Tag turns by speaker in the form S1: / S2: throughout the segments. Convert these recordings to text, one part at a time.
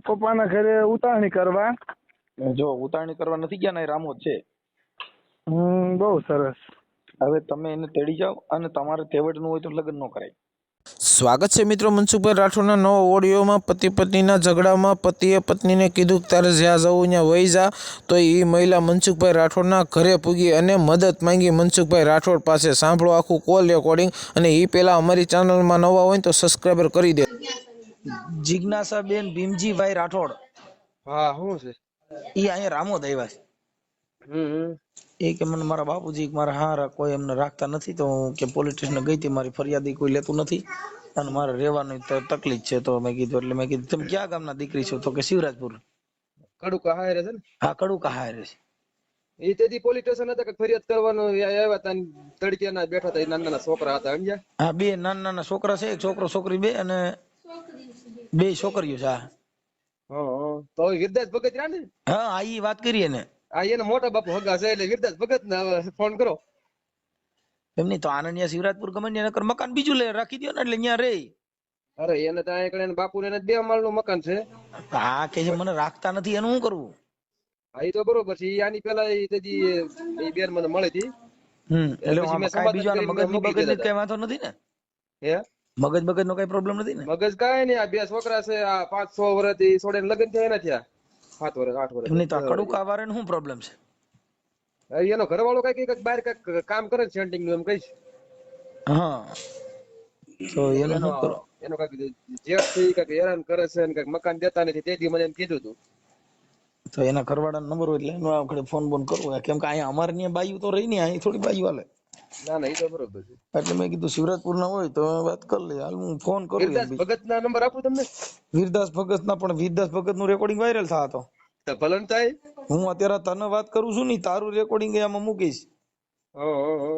S1: પપ્પાના ઘરે ઉતાવળી કરવા.
S2: જો ઉતાવળી કરવા નથી ગયા ને, રામોદ છે.
S1: બહુ સરસ.
S2: હવે તમે એને તેડી જાઓ અને તમારે તેવડનું હોય તો લગ્ન ન કરાય.
S3: સ્વાગત છે મિત્રો મનસુખભાઈ રાઠોડના નવા ઓડિયોમાં. પતિ પત્નીના ઝઘડામાં પતિએ પત્નીને કીધું કે તારે જ્યાં જવું ત્યાં વહી જા, તો એ મહિલા મનસુખભાઈ રાઠોડના ઘરે પૂગી અને મદદ માંગી મનસુખભાઈ રાઠોડ પાસે. સાંભળો આખું કોલ રેકોર્ડિંગ. અને એ પહેલાં અમારી ચેનલમાં નવા હોય તો સબસ્ક્રાઈબર કરી દે.
S2: જિજ્ઞાસાબેન ભીમજીભાઈ રાઠોડ.
S1: હા, શું છે?
S2: ઈ અહીંયા રામોદ આવ્યા છે. એ કે મને મારા બાપુજી મારા હારા કોઈ એમને રાખતા નથી, તો હું કે પોલીસ સ્ટેશન ગઈ હતી, મારી ફરિયાદ કોઈ લેતું નથી અને મારે રહેવાની તકલીફ છે. તો મેં કીધું એટલે મેં કીધું તમે ક્યાં ગામના દીકરી છો? તો કે શિવરાજપુર.
S1: કડુકા હારે છે ને?
S2: હા, કડુકા હારે છે.
S1: એ તેથી પોલીસ સ્ટેશન હતા કે ફરિયાદ કરવાનું આવ્યા હતા, તડકિયાના બેઠા હતા, નાના નાના છોકરા હતા, સમજ્યા?
S2: હા, બે નાના નાના છોકરા છે, એક છોકરો છોકરી બે, અને બે છોકરીઓ છે.
S1: હા, તો વિરદાસ ભગત રહ્યા ને?
S2: હા, આ ઈ વાત કરીએ ને.
S1: આ એના મોટા બાપુ હગા છે, એટલે વિરદાસ ભગત ને ફોન કરો.
S2: એમની તો આનંદિયા શિવરાજપુર ગમે ને નકર મકાન બીજું લે રાખી દો ને, એટલે અહીંયા રે.
S1: અરે એને ત્યાં એકડે બાપુ ને 2 માળનું મકાન છે.
S2: હા, કે છે મને રાખતા નથી, એનું શું કરવું?
S1: હા, એ તો બરોબર છે. આની પેલા એ બેન મને મળી હતી.
S2: એટલે
S1: પછી મેં
S2: કાંઈ બીજો
S1: સમાધાન
S2: મગજ
S1: મૂકી
S2: બગજ
S1: દીધા
S2: કઈ વાંધો નથી ને?
S1: હે?
S2: મગજ બગજ નો કઈ પ્રોબ્લેમ નથી ને?
S1: મગજ કાંઈ નહીં. આ 2 છોકરા છે, આ 5-6 વર્ષથી છોડીને લગ્ન થયા એના થયા. 7 વર્ષ 8 વર્ષ.
S2: એમની તો કડુકા વારે શું પ્રોબ્લેમ છે?
S1: એનો ઘરવાળો કઈક બહાર કઈક કામ કરે છે, સેન્ટિંગ નું એમ કહીશ.
S2: હા, તો એનું શું કરો?
S1: એનો કઈક જેઠ થી કઈક હેરાન કરે છે અને કઈક મકાન દેતા નથી. તેથી મને એમ કીધું હતું.
S2: તો એના ઘરવાળાનો નંબર હોય એટલે એનો આપણે ફોન બોન કરવો. કેમ કે અહીંયા અમારે ત્યાં બાયું તો રહી ને, અહીં થોડી બાયું હાલે.
S1: ના ના, એ તો બરોબર છે.
S2: એટલે મેં કીધું શિવરાજપુર ના હોય તો વાત કરી લઈએ. હાલ હું ફોન કરું.
S1: વીરદાસ ભગત ના નંબર આપું તમને?
S2: વીરદાસ ભગત ના, પણ વીરદાસ ભગત નું રેકોર્ડિંગ વાયરલ થા તો
S1: ભલન થાય.
S2: હું અત્યારે તને વાત કરું છું ને, તારું રેકોર્ડિંગ આમાં મૂકીશ.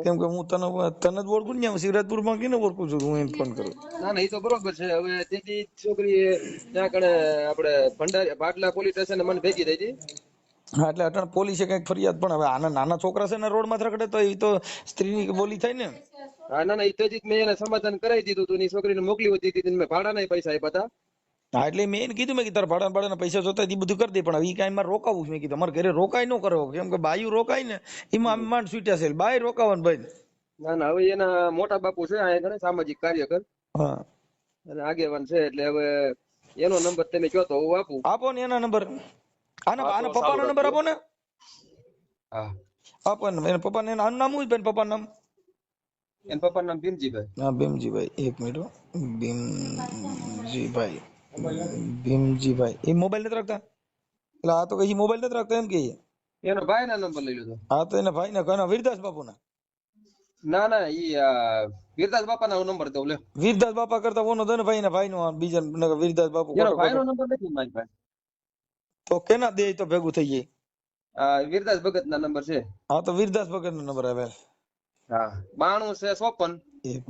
S2: કેમ કે હું તને જ ઓળખું ને, શિવરાજપુર માં કેને ઓળખું છું, હું એને ફોન કરું.
S1: ના ના, એ તો બરોબર છે. હવે તેથી છોકરી ત્યાં કણે આપણે ભંડારી ભાટલા પોલીસ સ્ટેશન મને ભેગી થઈ હતી.
S2: હા, એટલે અટણ પોલીસે કઈક ફરિયાદ, પણ હવે આના નાના છોકરા છે ને રોડ માં રખડે તો એ તો સ્ત્રીની બોલી થાય ને.
S1: હા, ના ના, એ તેથી મેં એને સમાધાન કરાવી દીધું હતું. છોકરીને મોકલી હતી, મેં ભાડાના પૈસા આપ્યા હતા.
S2: હા, એટલે મેં એને કીધું, મેં તારા ભાડાના પૈસા જોતા એ બધું કરી દે, પણ હવે કઈ મારે રોકાવું. મેં કીધું અમારે ઘરે રોકાય ન કરો, કેમ કે બાયું રોકાય ને એમાં માંડ છૂટ્યા છે, બાય રોકાવાનું ભાઈ.
S1: ના ના, હવે એના મોટા બાપુ છે અહીંયા કણે સામાજિક કાર્યકર.
S2: હા,
S1: અને આગેવાન છે, એટલે હવે એનો નંબર તમે કહો તો હું આપું.
S2: આપો ને એના નંબર. આના પપ્પાનો નંબર આપો ને.
S1: હા,
S2: આપો ને એના પપ્પાને. આનું નામ શું છે? પપ્પાનું નામ?
S1: એના પપ્પાનું નામ ભીમજીભાઈ.
S2: હા, ભીમજીભાઈ. એક મિનિટ. ભીમજીભાઈ. ભીમજીભાઈ એ મોબાઈલ નથી રાખતા? એટલે આ તો કઈ મોબાઈલ નથી રાખતા એમ કે?
S1: એનો ભાઈ ના નંબર લઈ લીધો.
S2: હા, તો એના ભાઈ ના ઘણા વીરદાસ બાપુ ના.
S1: ના ના, ઈ વીરદાસ બાપા ના નંબર દઉં લે.
S2: વીરદાસ બાપા કરતા ઓનો ધનભાઈ ના ભાઈ નો, બીજા વીરદાસ બાપુ.
S1: એનો ભાઈ નો નંબર નથી મારી પાસે.
S2: તો કેના દે તો ભેગું થઈ જાય?
S1: વીરદાસ ભગત ના નંબર છે.
S2: હા, તો વીરદાસ ભગત નો નંબર આવે.
S1: હા, 92 છે 54.
S2: એક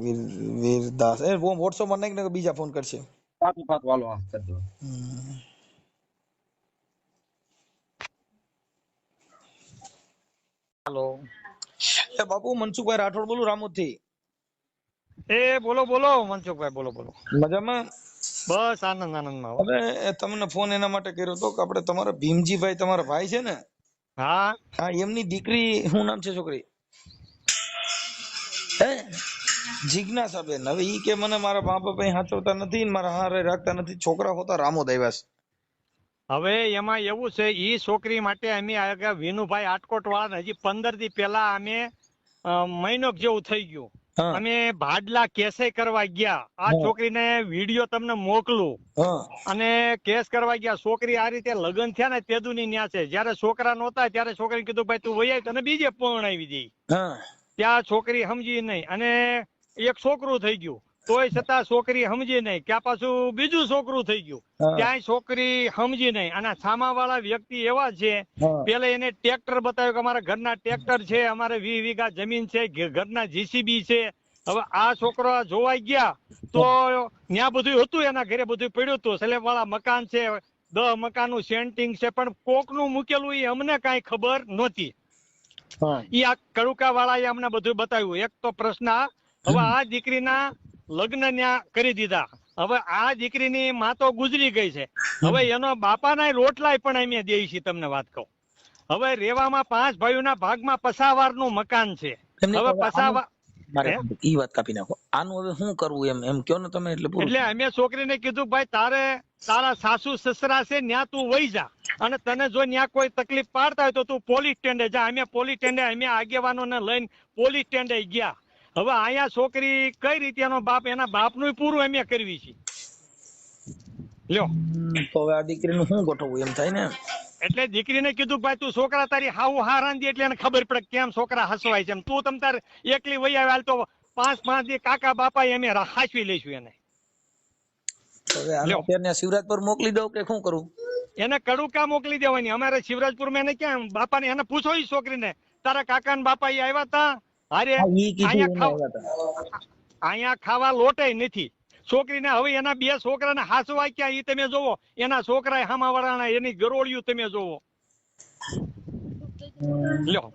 S2: વીરદાસ એ વોટ્સએપ માં નાખી ને બીજા ફોન કરશે.
S1: પાકું પાકું, હાલો હા કરી દો.
S4: હેલો,
S2: એ બાપુ મનસુખભાઈ રાઠોડ બોલું, રામોદ થી.
S4: એ બોલો બોલો મનસુખભાઈ, બોલો બોલો.
S2: મજામાં?
S4: બસ આનંદ આનંદમાં.
S2: હવે તમને ફોન એના માટે કર્યો હતો કે આપણે તમારા ભીમજીભાઈ, તમારા ભાઈ છે ને?
S4: હા
S2: હા, એમની દીકરી શું નામ છે છોકરી? હે, જિજ્ઞાસાબેન. હવે ઈ કે મને મારા મા બાપ હાચવતા નથી, મારા હારે રાખતા નથી, છોકરા હોતા રામોદ આવ્યા છે.
S4: હવે એમાં એવું છે, ઈ છોકરી માટે અમે વિનુભાઈ આટકોટ વાળા હજી 15 દી પહેલા અમે મહિનો જેવું થઈ ગયું, અમે ભાડલા કેસે કરવા ગયા. આ છોકરીને વિડીયો તમને મોકલું. અને કેસ કરવા ગયા. છોકરી આ રીતે લગ્ન થયા ને તેદુની ન્યા છે. જયારે છોકરા નહોતા ત્યારે છોકરી કીધું ભાઈ તું વૈયા તને બીજે પરણાવી દઈ. ત્યાં છોકરી સમજી નહીં, અને એક છોકરું થઈ ગયું. તોય છતાં છોકરી સમજી નહીં, ત્યાં પાછું બીજું છોકરું થઈ ગયું, ત્યાંય છોકરી સમજી નહીં. અને સામા વાળા વ્યક્તિ એવા છે, પેલા એને ટ્રેક્ટર બતાવ્યું કે અમારા ઘરના ટ્રેક્ટર છે, અમારે 20 વીઘા જમીન છે, ઘરના જીસીબી છે. હવે આ છોકરો જોવાઈ ગયા તો ત્યાં બધું હતું, એના ઘરે બધું પડ્યું હતું, સ્લેબ વાળા મકાન છે, 10 મકાનનું સેન્ટિંગ છે, પણ કોકનું મૂકેલું એ અમને કઈ ખબર નહોતી. ઈ આ કડુકા વાળાએ અમને બધું બતાવ્યું. એક તો પ્રશ્ન, હવે આ દીકરીના લગ્ન ન્યા કરી દીધા. હવે આ દીકરીની માં તો ગુજરી ગઈ છે. હવે એનો બાપાના રોટલાય પણ અમે દઈએ છીએ. તમને વાત કહું, હવે રેવામાં 5 ભાઈઓના ભાગમાં પસાવારનું મકાન છે. હવે પસાવા
S2: મારે ઈ વાત કાપી નાખો. આનું હવે શું કરવું એમ કયો ને તમે.
S4: એટલે અમે છોકરીને કીધું ભાઈ તારા સાસુ સસરા છે ન્યા તું વહી જા, અને તને જો ન્યા કોઈ તકલીફ પાડતા હોય તો તું પોલીસ સ્ટેન્ડે જા. અમે પોલીસ સ્ટેન્ડે અમે આગેવાનોને લઈને પોલીસ સ્ટેન્ડે ગયા. હવે અહીંયા છોકરી કઈ રીતે એનો બાપ, એના બાપનું પૂરું અમે કરવી છે. લ્યો
S2: તો હવે આ દીકરીનું શું ગોઠવવું એમ થાય ને.
S4: એટલે દીકરીને કીધું ભાઈ તું છોકરા તારી હાવ હારાંદી એટલે એને ખબર પડે કેમ છોકરા હસવાય છે. તું તમ તાર એકલી વહી આવે તો 5 દી કાકા બાપા અમે હાચવી લઈશું એને.
S2: હવે શિવરાજપુર મોકલી દઉં કે શું કરું?
S4: એને કડુકા મોકલી દેવાની. અમારે શિવરાજપુર માં એને ક્યાં બાપાને એને પૂછો ઈ છોકરીને તારા કાકા ને બાપા એ આવ્યા તા અરે અહીંયા ખાવા લોટે નથી છોકરીને. હવે એના 2 છોકરાને હાસવા ક્યાં ઈ તમે જોવો. એના છોકરા હામાવાળાના એની ગરોળિયું તમે જોવો. લ્યો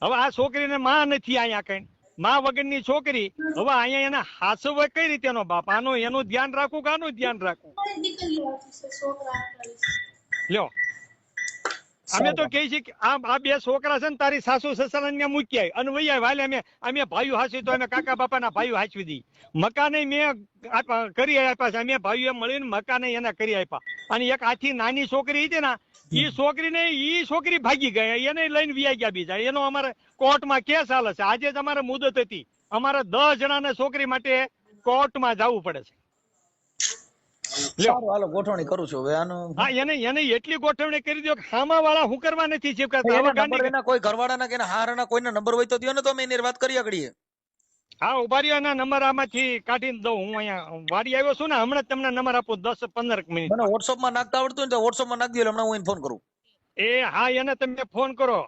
S4: હવે આ છોકરીને માં નથી અહીંયા કઈ, માં વગરની છોકરી. હવે અહીંયા એને હાસવા કઈ રીતે એનો બાપ? એનું ધ્યાન રાખવું કે આનું ધ્યાન રાખવું? લ્યો અમે તો કહે છે કે આ 2 છોકરા છે ને તારી સાસુ સસરાને મૂકી આવી અને વહી આવી. હાલે અમે ભાઈઓ હાચવી તો અમે કાકા બાપાના ભાઈઓ હાચવી દી. મકાને મેં કરી આપ્યા છે. અમે ભાઈઓ મળીને મકાને એને કરી આપ્યા. અને એક આથી નાની છોકરી હતી ને ઈ છોકરી ભાગી ગઈ, એને લઈને વ્યા ગયા બીજા. એનો અમારે કોર્ટમાં કેસ હાલે છે. આજે જ અમારે મુદત હતી. અમારે 10 જણાને છોકરી માટે કોર્ટમાં જવું પડે છે.
S2: હાલો ગોઠવણી કરું છું હવે આનું.
S4: હા એને એટલી ગોઠવણી કરી દો કે હામા વાળા હું કરવા નથી ચીપકા.
S2: કોઈ ઘરવાળાના કે હારાના કોઈના નંબર હોય તો દયો ને, તો અમે એની વાત કરી આગળીએ.
S4: હા ઉભા રહ્યો, એના નંબર આમાંથી કાઢીને દઉં. હું અહીંયા વાડી આવ્યો છું ને, હમણાં તમને નંબર આપું 10-15 મિનિટ.
S2: મને WhatsApp માં નાખતા આવડતું હોય તો WhatsApp માં નાખી દો. હમણાં હું એને ફોન કરું.
S4: હા એને તમે ફોન કરો.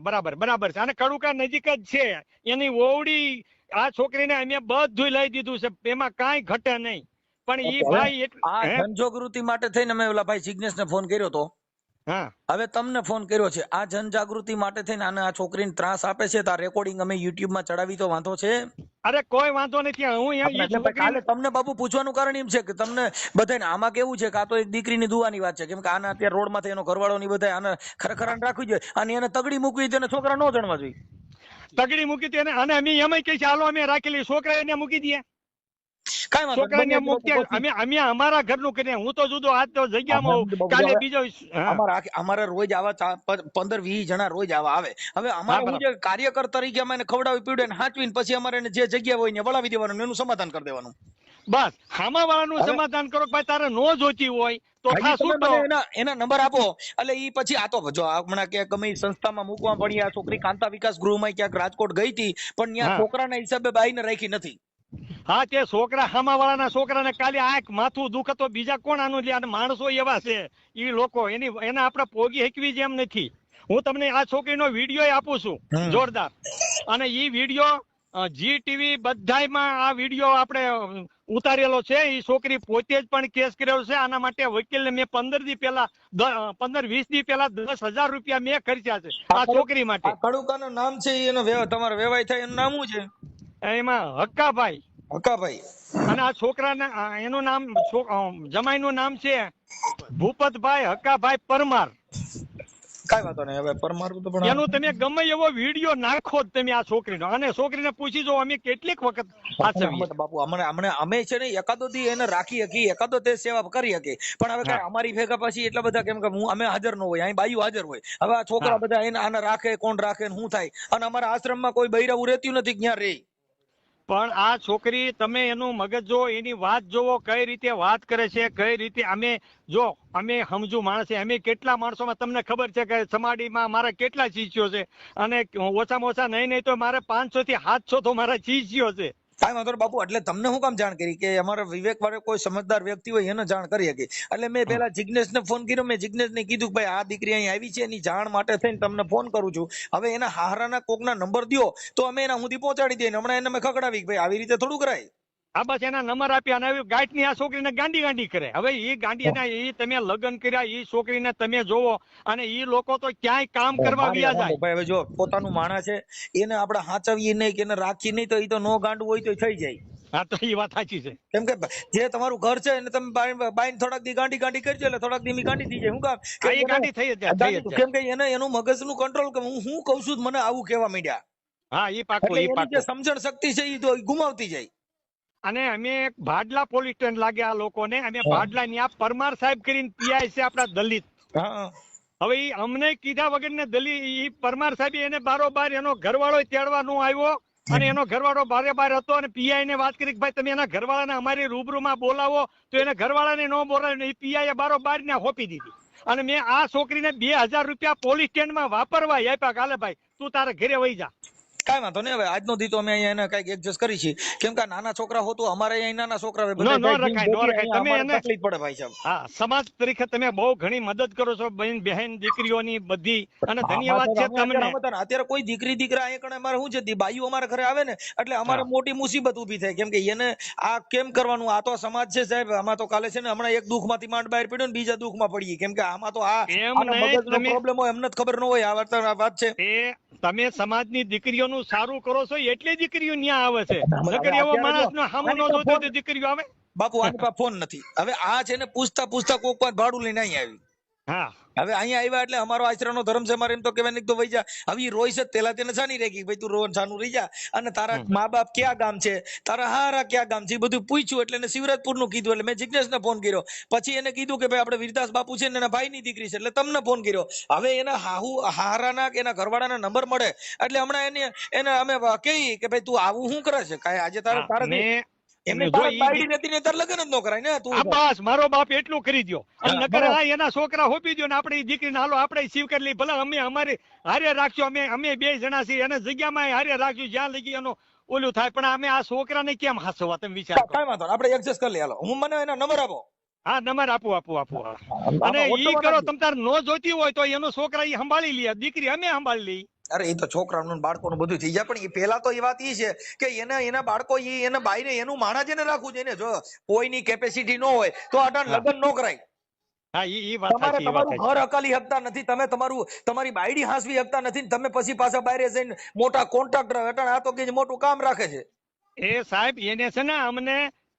S4: બરાબર છે. અને કડુકા નજીક જ છે. એની ઓવડી આ છોકરીને અમે બધું લઈ દીધું છે, એમાં કાંઈ ઘટે નહીં. પણ ઈ ભાઈ
S2: આ જનજાગૃતિ માટે થઈને અમે ઓલા ભાઈ જિગ્નેશ ને ફોન કર્યો તો.
S4: હા
S2: હવે તમને ફોન કર્યો છે. આ જનજાગૃતિ માટે થઈને આને આ છોકરીને ત્રાસ આપે છે. તો રેકોર્ડિંગ અમે YouTube માં ચડાવી તો વાંધો છે?
S4: અરે કોઈ વાંધો નથી. હું
S2: કાલે તમને બાપુ પૂછવાનું કારણ એમ છે કે તમને બધાને આમાં કેવું છે કે આ તો એક દીકરીની દુવાની વાત છે. કેમ કે આના અત્યારે રોડ માંથી એનો ઘરવાળો ની બધા આને ખરેખર રાખવી જોઈએ. અને એને તગડી મૂકવી જોઈએ, છોકરા ન જણવા જોઈએ.
S4: તગડી મૂકી દે. અને અમે એમ કહી છે હાલો અમે રાખેલી છોકરા એને મૂકી દઈએ. છોકરાને મૂકી અમે અમારા ઘરનું કરીએ. હું તો જુદો આજ તો જગ્યામાં કાલે બીજો.
S2: અમારે રોજ આવા 15-20 જણા રોજ આવા આવે. હવે અમારે હું જે કાર્યકર તરીકે અમે એને ખવડાવી પીવડાવીને હાચવીને પછી અમારે જે જગ્યા હોય ને વળાવી દેવાનું, એનું સમાધાન કરી દેવાનું.
S4: બસ હામા વાળાનું સમાધાન કરો. ભાઈ તારે નો જોતી હોય તો
S2: એના નંબર આપો. એટલે ઈ પછી આ તો જો હમણાં ક્યાંક ગમે સંસ્થામાં મૂકવા પડી. આ છોકરી કાંતા વિકાસ ગૃહમાં ક્યાંક રાજકોટ ગઈ હતી, પણ ત્યાં છોકરાના હિસાબે બાઈને રાખી નથી.
S4: હા તે છોકરા હામા વાળાના છોકરાને કાલે આંખ માથું દુખે તો બીજા કોણ આનું લે? માણસો એવા છે ઈ લોકો, એને આપણે પોગી હકવી જેમ નથી. હું તમને આ છોકરીનો વિડીયો આપું છું જોરદાર. અને ઈ વિડીયો GTV બધાયમાં આ વિડીયો આપણે ઉતારેલો છે. ઈ છોકરી પોતે જ પણ કેસ કર્યો છે. આના માટે વકીલને મેં 15 દી પહેલા 15-20 દી પહેલા 10,000 રૂપિયા મેં ખર્ચ્યા છે આ છોકરી માટે.
S2: કડુકાનું નામ છે એનો તમારો વેવાય થાય એનું નામ શું છે?
S4: એમાં હક્કાભાઈ. અને આ છોકરાના એનું નામ જમાઈનું નામ છે ભૂપતભાઈ હક્કાભાઈ પરમાર.
S2: કઈ વાતો નહીં. હવે પરમાર તો પણ
S4: એનું તમે ગમે એવો વિડીયો નાખો તમે આ છોકરીનો, અને છોકરીને પૂછી જો અમે કેટલીક વખત
S2: બાપુ અમે છે ને એકાદો દી એને રાખી હકી, એકાદો તે સેવા કરી હકી. પણ હવે અમારી ભેગા પછી એટલા બધા કેમ કે અમે હાજર ન હોય, અહીં બાયું હાજર હોય. હવે આ છોકરા બધા એને આને રાખે, કોણ રાખે ને શું થાય? અને અમારા આશ્રમમાં કોઈ બૈરાવું રહેતું નથી ક્યાં રે.
S4: પણ આ છોકરી તમે એનું મગજ જો, એની વાત જોવો કઈ રીતે વાત કરે છે, કઈ રીતે. અમે સમજુ માણસ છે. અમે કેટલા માણસોમાં તમને ખબર છે કે સમાડીમાં મારા કેટલા શિષ્યો છે, અને ઓછામાં ઓછા નહીં તો મારે 500 થી 700 તો મારા શિષ્યો છે.
S2: કાંઈ વાંધો બાપુ. એટલે તમને હું કામ જાણ કરી કે અમારા વિવેક વાળો કોઈ સમજદાર વ્યક્તિ હોય એને જાણ કરી શકે. એટલે મેં પેલા જિગ્નેશ ને ફોન કર્યો. મેં જિગ્નેશ ને કીધું કે ભાઈ આ દીકરી અહીં આવી છે, એની જાણ માટે થઈને તમને ફોન કરું છું. હવે એના હારાના કોકના નંબર દો તો અમે એના સુધી પહોંચાડી દઈએ. હમણાં એને મેં ખકડાવી ભાઈ આવી રીતે થોડું કરાય.
S4: આ બસ એના નંબર આપ્યા અને ગાંઠની આ છોકરીને ગાંડી કરે. હવે એ ગાંડીના એ તમે લગ્ન કર્યા એ છોકરીને તમે જોવો, અને એ લોકો તો ક્યાંય કામ કરવા ગયા જાય.
S2: ભાઈ હવે જો પોતાનું માણસ છે, એને આપણે હાચવીએ નહીં કે એને રાખી નહીં તો એ તો નો ગાંડું હોય તો થઈ જાય.
S4: હા તો એ વાત સાચી છે.
S2: કેમ કે જે તમારું ઘર છે એને તમે બાઈને થોડાક દી ગાંડી કરજો એટલે થોડાક દી ગાંડી થઈ જાય. હું કામ
S4: હા એ ગાંડી થઈ જ જાય, થઈ જ જાય.
S2: કેમ કે એને એનું મગજનું કંટ્રોલ કે હું કઉ છું મને આવું કહેવા માંડ્યા,
S4: હા એ પાકું,
S2: એટલે
S4: એ
S2: એની જે
S4: પાકું.
S2: સમજણ શક્તિ છે એ તો ગુમાવતી જાય.
S4: અને અમે ભાડલા પોલીસ સ્ટેશન લાગે આ લોકોને, અમે ભાડલા ની આ પરમાર સાહેબ કરીને પીઆઈ છે આપડા દલિત.
S2: હા
S4: હવે ઈ અમને કીધા વગર ને દલિત ઈ પરમાર સાહેબ એને બારોબાર એનો ઘરવાળો તેડવા નો આવ્યો, અને એનો ઘરવાળો બારે બાર હતો, અને પીઆઈ ને વાત કરી કે ભાઈ તમે એના ઘરવાળાને અમારી રૂબરૂમાં બોલાવો, તો એને ઘરવાળાને ન બોલાવ્યો. એ પીઆઈ બારોબાર ને હોપી દીધી. અને મેં આ છોકરીને 2000 રૂપિયા પોલીસ સ્ટેન્ડમાં વાપરવા આપ્યા, કાલે ભાઈ તું તારે ઘરે વહી જા.
S2: કાંઈ વાંધો નહીં. હવે આજનો દી તો અમે અહીંયા એને કઈક એડજસ્ટ કરી છીએ, કેમ કે નાના છોકરા હોતું અમારે અહીંયા નાના છોકરા હોય
S4: નો
S2: બધા
S4: રખાય. તમે
S2: અમારે
S4: એને
S2: તકલીફ પડે ભાઈ સાહેબ.
S4: હા સમાજ તરીકે તમે બહુ ઘણી મદદ કરો છો બહેન દીકરીઓની બધી, અને ધન્યવાદ છે તમને.
S2: અત્યારે કોઈ દીકરી દીકરા અહીંયા કણે અમારે શું છે બાઈઓ અમારા ઘરે આવે ને એટલે અમારે મોટી મુસીબત ઉભી થાય, કેમ કે એને આ કેમ કરવાનું, આ તો સમાજ છે સાહેબ. આમાં તો કાલે છે ને હમણાં એક દુઃખમાંથી માંડ બહાર પડ્યો ને બીજા દુઃખમાં પડીએ, કેમ કે આમાં તો આ મગજનો પ્રોબ્લેમ હોય એમને જ ખબર ન હોય. આ વાત છે
S4: એ તમે સમાજની દીકરીઓનું સારું કરો છો એટલે દીકરીઓ ન્યા આવે છે, નકર એવો માણસનો હામું ન જોતો તો દીકરીઓ આવે.
S2: બાપુ આની પાસે ફોન નથી. હવે આ છે ને પૂછતા કોક પાસે ભાડું લઈને અહીં આવી.
S4: હા
S2: હવે અહીંયા આવ્યા એટલે અમારો આશ્રયનો ધર્મ છે, મારે એમ તો કહેવાય નહીં તો વઈ જા. હવે રોય છે પેલા તેને છાની રહી ગઈ ભાઈ તું રોન છાનું રહી જા, અને તારા મા બાપ ક્યાં ગામ છે, તારા હારા ક્યાં ગામ છે, એ બધું પૂછ્યું. એટલે એને શિવરાજપુર નું કીધું. એટલે મેં જિજ્ઞેશને ફોન કર્યો. પછી એને કીધું કે ભાઈ આપણે વીરદાસ બાપુ છે ને એના ભાઈની દીકરી છે, એટલે તમને ફોન કર્યો. હવે એના હારાના એના ઘરવાળાના નંબર મળે એટલે હમણાં એને અમે કહી કે ભાઈ તું આવું શું કરે છે કાંઈ આજે તારા
S4: બસ મારો બાપ એટલું કરી દો, અને નકર એના છોકરા હોપી દો ને આપણે દીકરીને હાલો આપણે સીવ કરી લઈ. ભલે અમે અમારી હારે રાખશું, અમે 2 જણા છીએ, અને જગ્યામાં હારે રાખશું જ્યાં લગી એનો ઓલું થાય. પણ અમે આ છોકરાને કેમ હાસવા તમે વિચાર કરો.
S2: આપણે એડજસ્ટ કરી લઈએ. હાલો હું મને એના નંબર આપો.
S4: હા નંબર આપું. અને ઈ કરો તમ તાર નો જોતી હોય તો એનો છોકરા ઈ સંભાળી લે, દીકરી અમે સંભાળી લઈ.
S2: અરે એ તો છોકરાનું બાળકોનું બધું થઈ જાય, પણ એ પેલા તો એ વાત એ છે કે એના બાળકો એના બાઈને એનું માણા જેને રાખવું જોઈએ ને. જો કોઈની કેપેસિટી ન હોય તો અટાણ લગ્ન ન કરાય.
S4: હા ઈ વાત સાચી.
S2: તમારું ઘર અકાલી હકતા નથી, તમે તમારી બાયડી હાંસવી હકતા નથી, તમે પછી પાછા બહાર જઈને મોટા કોન્ટ્રાક્ટર અટાણ આ તો કે મોટું કામ રાખે છે.
S4: એ સાહેબ એને છે ને અમને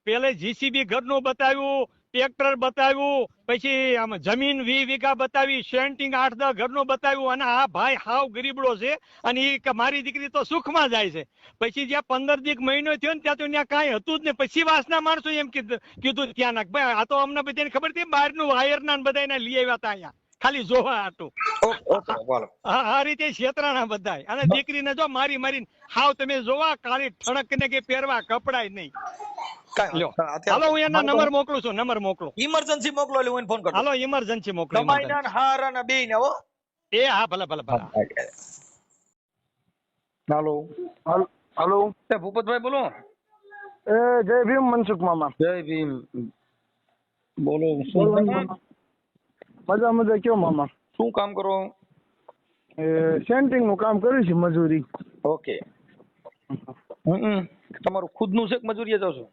S4: પેલે જીસીબી ઘરનું બતાવ્યું, ટ્રેક્ટર બતાવ્યું, પછી આમ જમીન 20 વીઘા બતાવી, સેન્ટિંગ 8-10 ઘરનું બતાવ્યું. અને આ ભાઈ હાવ ગરીબડો છે, અને ઈ મારી દીકરી તો સુખમાં જાય છે. પછી જ્યાં 15 દી મહિનો થયો ને ત્યાં તો ત્યાં કાંઈ હતું જ ને. પછી વાસના માણસો એમ કીધું ત્યાં નાખ ભાઈ આ તો અમને બધાને ખબર હતી બહારનું વાયરના બધા લઈ આવ્યા હતા અહીંયા ખાલી જોવા હતું. આ રીતે છેતરાણા બધા. અને દીકરીને જો મારીને હાવ તમે જોવા કાળી ઠણક ને કે પહેરવા કપડાય નહીં. હાલો હું એના નંબર મોકલું છું. નંબર મોકલો,
S2: ઇમરજન્સી મોકલો એટલે હું ફોન કરું.
S4: હાલો ઇમરજન્સી મોકલો.
S2: તમાઈના હારાના બેયને હો.
S4: એ હા ભલે.
S5: હાલો
S2: ભૂપતભાઈ બોલો.
S5: જય ભીમ મનસુખ મામા.
S2: જય ભીમ બોલો.
S5: મજા કયો મામા?
S2: શું કામ કરો?
S5: સેન્ટિંગ નું કામ કર્યું છે, મજૂરી.
S2: ઓકે. તમારું ખુદનું છે કે મજૂરીએ જાવ છો?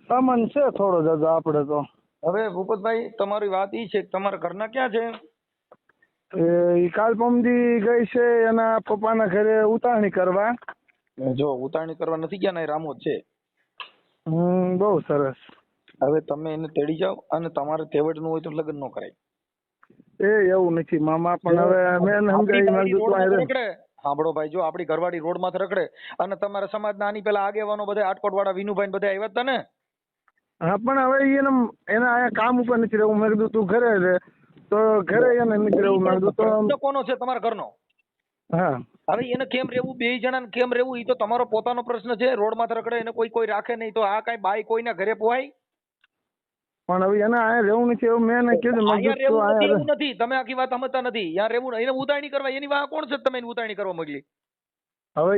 S5: સામાન છે થોડો દાદા આપણે તો.
S2: હવે ભૂપતભાઈ તમારી વાત ઈ છે કે તમારા ઘરના ક્યાં છે?
S5: એ કાલ પમદી ગઈ છે એના પપ્પાના ઘરે ઉતારણી કરવા.
S2: જો ઉતારણી કરવા નથી ગયા ને, રામોદ છે.
S5: બહુ સરસ.
S2: હવે તમે એને તેડી જાઓ, અને તમારે તેવડનું હોય તો લગ્ન ન કરાય.
S5: એવું નથી મામા, પણ હવે મેં સમજાવી.
S2: સાંભળો ભાઈ, જો આપડી ઘરવાળી રોડ માંથી રખડે અને તમારા સમાજના આની પેલા આગેવાનો બધા આટકોટ વાળા વિનુભાઈ બધા આવ્યા હતા ને.
S5: હા પણ હવે એના અહીંયા કામ ઉપર નથી રહેવું. મેં કીધું તું ઘરે રહે તો ઘરે એને નથી રહેવું. મેં કીધું તો
S2: કોનો છે તમારા ઘરનો?
S5: હા
S2: હવે એને કેમ રહેવું, 2 જણાને કેમ રહેવું એ તો તમારો પોતાનો પ્રશ્ન છે. રોડ માંથી રખડે એને કોઈ રાખે નહીં, તો આ કઈ બાઈ કોઈના ઘરે પોવાય?
S5: પણ હવે એને અહીંયા રહેવું નથી એવું મેં કીધું.
S2: એવું નથી, તમે આખી વાત સમજતા નથી. ત્યાં રહેવું એને ઉતારણી કરવા એની વાત કોણ છે? તમે ઉતારણી કરવા મોકલી.
S5: હવે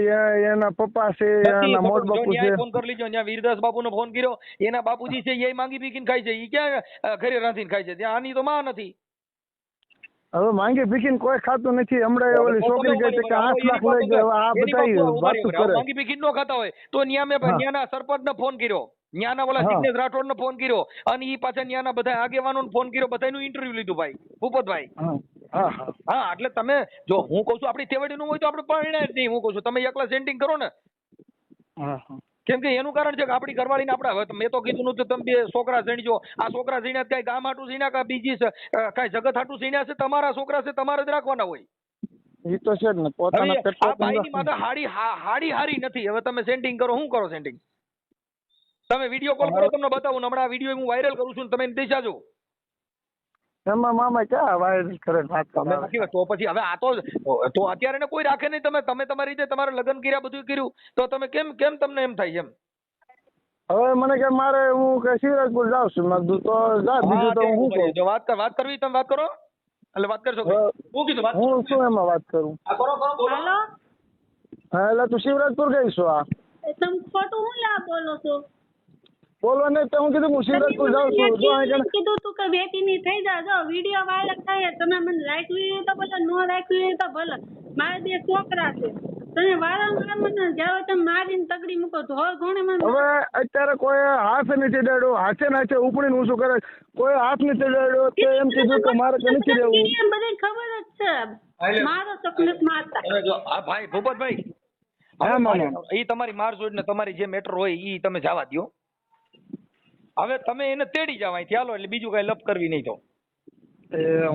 S5: એના પપ્પા છે, એના મોટ બાપુ છે.
S2: ફોન કરી લીધો, ત્યાં વીરદાસ બાપુનો ફોન કર્યો. એના બાપુજી છે એ માંગી પીકીને ખાય છે. એ ક્યાં ઘરે રાંધીને ખાય છે? ત્યાં આની તો માં નથી.
S5: હવે માંગી પીકીને કોઈ ખાતું નથી. હમણાં ઓલી છોકરી કહે છે કે 8 લાખ લઈ ગયો. આ બધા વાતો કરે.
S2: માંગી પીકીને ન ખાતા હોય તો ન્યાના સરપંચને ફોન કર્યો, ન્યાના ઓલા જિગ્નેશ રાઠોડને ફોન કર્યો, અને ઈ પાછા ન્યાના બધા આગેવાનોને ફોન કર્યો. બધાનું ઇન્ટરવ્યુ લીધું ભાઈ ભૂપતભાઈ. હા એટલે તમે જો હું કઉ છું આપડી તેવડીનું હોય તો આપણે પરિણામ જ નહીં. હું કઉ છું તમે એકલા સેન્ટિંગ કરો ને.
S6: કેમ કે એનું કારણ છે કે આપણી ઘરવાળીને આપણે હવે મેં તો કીધું નતું તમે બે છોકરા ઝીણજો. આ છોકરા ઝીણ્યા કઈ ગામ હાટું ઝીણ્યા કે બીજી કઈ જગત હાટું ઝીણ્યા છે? તમારા છોકરા છે, તમારે જ રાખવાના હોય.
S5: ઈ તો છે જ ને, પોતાના
S6: હવે
S5: પેટમાં
S6: આ બાઈની માથે હાડી નથી. હવે તમે સેન્ટિંગ કરો, શું કરો સેન્ટિંગ? તમે વિડીયો કોલ કરો, તમને બતાવું. હમણાં વિડીયો હું વાયરલ કરું છું, તમે એની દિશા જો.
S5: એમાં મામા ક્યાં વાયરલ કરે વાત
S6: તમે
S5: કરે?
S6: નથી તો પછી હવે આ તો અત્યારે એને કોઈ રાખે નહીં. તમે તમારી રીતે તમારે લગ્ન કર્યા, બધું કર્યું, તો તમે કેમ તમને એમ થાય એમ?
S5: હવે મને કે મારે હું કે શિવરાજપુર જાઉં છું, મેં કીધું તો જા, બીજું તો હું શું
S6: જો વાત કરવી તમે વાત કરો, એટલે વાત કરશો. હું કીધું વાત
S5: હું શું એમાં વાત કરું?
S6: કરો બોલો.
S5: હા, એટલે તું શિવરાજપુર ગઈ છો? આ
S7: તમે ખોટું હું લા બોલો છો?
S5: બોલવા નહીં તો હું કીધું હું શિવરાજપુર જાઉં છું. જો અહીં
S7: કીધું તું કે બેટીની થઈ જા. જો વિડીયો વાયરલ થાય, તમે મને રાખવી હોય તો ભલે, નો રાખવી હોય તો ભલે. મારે બે છોકરા છે. તમે વારંવાર મને જાવ તમે મારીને તગડી મૂકો, ધોળ ઘોણે મને.
S5: હવે અત્યારે કોઈ હાથ નથી ચડાડ્યો, હાથે નાચે ઉપડીને હું શું કરે, કોઈ હાથ નથી ચડાડ્યો તો એમ કીધું કે મારે કે નથી રહેવું.
S7: બધી ખબર જ છે, મારો સપનું મારતા.
S6: જો આ ભાઈ ભૂપતભાઈ,
S5: હા મામા,
S6: ઈ તમારી મારઝોડ ને તમારી જે મેટર હોય ઈ તમે જવા દ્યો. હવે તમે એને તેડી જાવ અહીંથી, હાલો, એટલે બીજું કઈ લપ કરવી નહીં. તો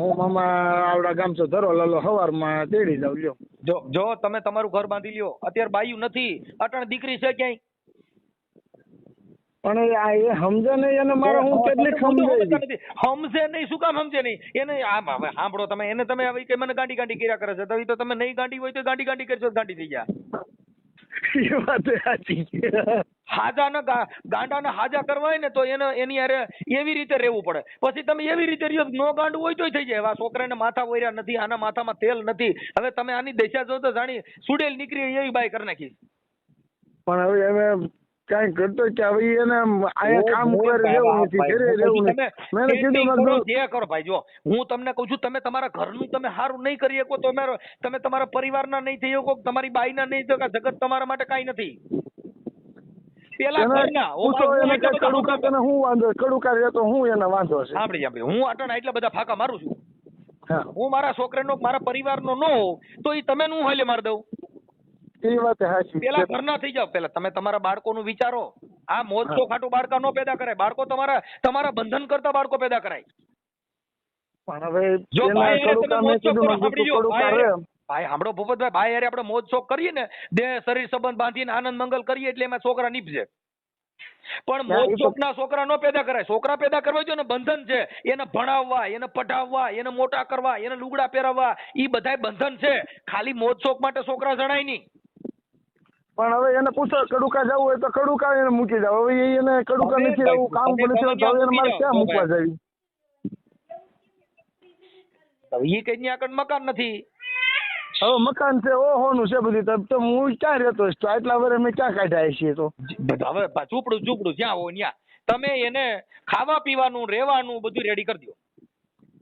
S5: હું મામા આવડા ગામ છો ધરો લાલો સવારમાં તેડી જાવ લ્યો.
S6: જો તમે તમારું ઘર બાંધી લ્યો. અત્યારે બાયું નથી, અટાણ દીકરી છે ક્યાંય?
S5: પણ એ સમજે નહીં, અને મારે હું કેટલીક સમજે
S6: સમજે નહીં. શું કામ સમજે નહીં? એને હવે સાંભળો, તમે એને તમે હવે કે મને ગાંડી કર્યા કરે છે, તો તમે નહીં ગાંડી હોય તો ગાંડી કરશો, ગાંડી થઈ ગયા.
S5: એ વાત સાચી.
S6: ગાંડાને હાજા કરવા હોય ને તો એની હારે એવી રીતે રહેવું પડે. પછી તમે એવી રીતે રહ્યો, નો ગાંડું હોય તોય થઈ જાય. આ છોકરાને માથા વોર્યા નથી, આના માથામાં તેલ નથી. હવે તમે આની દશા જો તો જાણી સુડેલ નીકળી એવી બાઈ કરી નાખી.
S5: પણ હવે એમ કઈ કરતો કે હવે એને અહીંયા કામ ઉપર રહેવું નથી, ઘરે રહેવું નથી. મેં કીધું
S6: જે કરો ભાઈ. જો હું તમને કહું છું, તમે તમારા ઘરનું તમે સારું નહીં કરી શકો, તમે તમારા પરિવારના નહીં થઈ શકો, તમારી બાઈના નહીં થયો, જગત તમારા માટે કઈ નથી. પેલા ઘરના
S5: હું વાંધો કડુકા રહે તો હું એને વાંધો છે.
S6: સાંભળી હું આટલા એટલા બધા ફાંકા મારું છું. હું મારા છોકરાનો મારા પરિવારનો ન હોઉં તો એ તમે હું હાલે મારી દઉં.
S5: એ વાત સાચી.
S6: પેલા ઘરના થઈ જાવ. પેલા તમે તમારા બાળકોનું વિચારો. આ મોજશોખ ખાટું બાળકા નો પેદા કરાય. બાળકો તમારા બંધન કરતા બાળકો પેદા કરાય.
S5: પણ હવે જો ભાઈ
S6: સાંભળો ભૂપતભાઈ, ભાઈ યારે આપણે મોજશોખ કરીએ ને, દેહ શરીર સંબંધ બાંધીને આનંદ મંગલ કરીએ, એટલે એમાં છોકરા નીપજે. પણ મોજશોખ ના છોકરા નો પેદા કરાય. છોકરા પેદા કરવા જોઈએ ને, બંધન છે. એને ભણાવવા, એને પઢાવવા, એને મોટા કરવા, એને લુગડા પહેરાવવા, એ બધા બંધન છે. ખાલી મોજશોખ માટે છોકરા જણાય નહીં.
S5: પણ હવે એને પૂછો કડુકા જવું હોય તો કડુકા એને મૂકી જાવ. હવે એને કડુકા નથી જવું, કામ પણ નથી, મારે ક્યાં મૂકવા જવી?
S6: એ કઈ આગળ મકાન નથી.
S5: હવે મકાન છે, ઓહોનું છે બધું, તો હું ક્યાં રહેતો છું? આટલા વર્ષ અમે ક્યાં કાઢ્યા છીએ? તો
S6: હવે ઝૂંપડું જ્યાં હોય ત્યાં તમે એને ખાવા પીવાનું, રહેવાનું બધું રેડી કરી દો.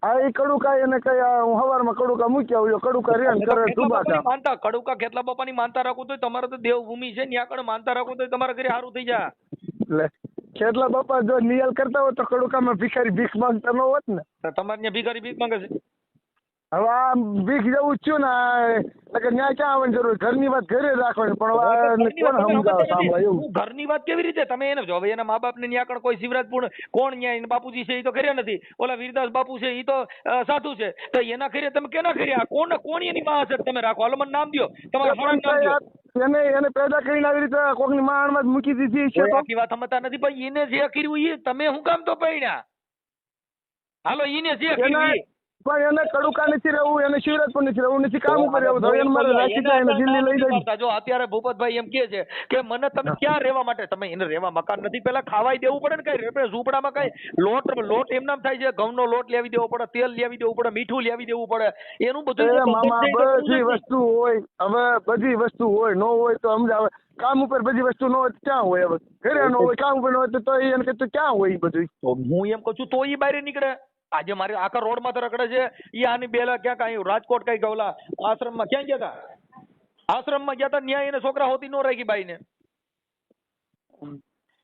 S5: હા, એ કડુકા એને કઈ હું સવારમાં કડુકા મૂક્યા હોય, કડુકા રે કરે ડૂબાતા.
S6: માનતા કડુકા ખેતલા બાપાની માનતા રાખવું તો તમારે તો દેવભૂમિ છે, ત્યાં આગળ માનતા રાખવું તો તમારા ઘરે સારું થઈ જાય.
S5: એટલે ખેતલા બાપા જો નિયલ કરતા હોય તો કડુકામાં ભિખારી ભીખ માંગતા ન હોત ને.
S6: તમારે ત્યાં ભિખારી ભીખ માંગે છે.
S5: હવે આ ભીખ જેવું થયું ને, ત્યાં ક્યાં આવવાની જરૂર? ઘરની વાત ઘરે રાખવાની, પણ કોણ સમજાવે? એવું
S6: ઘરની વાત કેવી રીતે? તમે એને જો હવે એના મા બાપ ને ત્યાં આગળ કોઈ શિવરાજપુર કોણ ત્યાં બાપુજી છે એ તો ઘરે નથી. ઓલા વીરદાસ બાપુ છે એ તો સાધુ છે. તો એના ઘરે તમે કેના ઘરે કોણ એની માં હશે? તમે રાખો. હાલો મને નામ દો તમારા.
S5: એને પેદા કરીને આવી રીતે કોકની માણમાં જ મૂકી દીધી છે.
S6: બાકી વાત સમજતા નથી. પણ એને જે કર્યું એ તમે શું કામ તો પડ્યા? હાલો, એને જે કર્યું
S5: પણ એને કડુકા નથી રહેવું, એને શિવરાજપુર નથી રહેવું, નથી કામ ઉપર રહેવું, તો એને મારે રાખી જાય, એને દિલ્હી લઈ જાય.
S6: જો અત્યારે ભૂપતભાઈ એમ કે છે કે મને તમે ક્યાં રહેવા માટે, તમે એને રહેવા મકાન નથી, પેલા ખાવાય દેવું પડે ને. કઈ ઝૂંપડામાં કઈ લોટ એમ નામ થાય છે, ઘઉંનો લોટ લેવી દેવો પડે, તેલ લેવી દેવું પડે, મીઠું લેવી દેવું પડે, એનું બધું.
S5: મામા બધી વસ્તુ હોય. હવે બધી વસ્તુ હોય, ન હોય તો સમજાવે. કામ ઉપર બધી વસ્તુ ન હોય ક્યાં હોય? હવે ઘરે ન હોય, કામ ઉપર ન હોય તો એને કહેતું ક્યાં હોય? એ બધું
S6: હું એમ કહું છું તો એ બહાર નીકળે. આજે મારે આખા રોડ માં તો રખડે છે. એ આની બેલા ક્યાં કઈ રાજકોટ કઈ ગવલા આશ્રમમાં ક્યાં ગયા હતા? આશ્રમમાં ગયા હતા, ન્યાય એને છોકરા હોતી નો રાખી બાઈ ને.